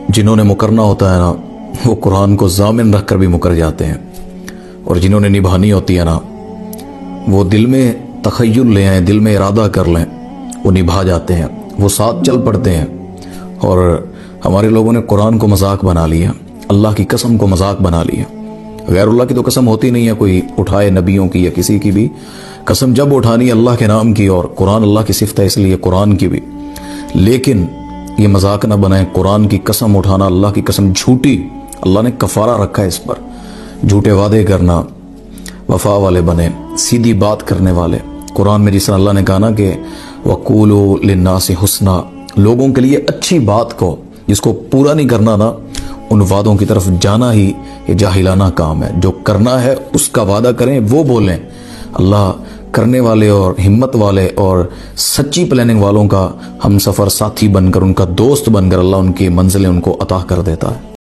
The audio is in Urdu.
جنہوں نے مکرنا ہوتا ہے نا وہ قرآن کو ضامن رکھ کر بھی مکر جاتے ہیں، اور جنہوں نے نبھانی ہوتی ہے نا وہ دل میں تخیل لے آئیں، دل میں ارادہ کر لیں، وہ نبھا جاتے ہیں، وہ ساتھ چل پڑتے ہیں۔ اور ہمارے لوگوں نے قرآن کو مذاق بنا لیا، اللہ کی قسم کو مذاق بنا لیا۔ غیر اللہ کی تو قسم ہوتی نہیں ہے کوئی اٹھائے، نبیوں کی یا کسی کی بھی قسم جب اٹھانی اللہ کے نام کی، اور قرآن اللہ کی صفت ہے اس لیے قرآن کی بھی، لیکن یہ مذاق نہ بنائیں۔ قرآن کی قسم اٹھانا، اللہ کی قسم جھوٹی، اللہ نے کفارہ رکھا ہے اس پر۔ جھوٹے وعدے کرنا، وفا والے بنے، سیدھی بات کرنے والے۔ قرآن میں جس طرح اللہ نے کہا نا کہ وَقُولُوا لِلنَّاسِ حُسْنًا، لوگوں کے لیے اچھی بات کو، جس کو پورا نہیں کرنا نا ان وعدوں کی طرف جانا ہی یہ جاہلانہ کام ہے۔ جو کرنا ہے اس کا وعدہ کریں، وہ بولیں۔ اللہ کرنے والے اور ہمت والے اور سچی پلاننگ والوں کا ہم سفر ساتھی بن کر، ان کا دوست بن کر اللہ ان کی منزلیں ان کو عطا کر دیتا ہے۔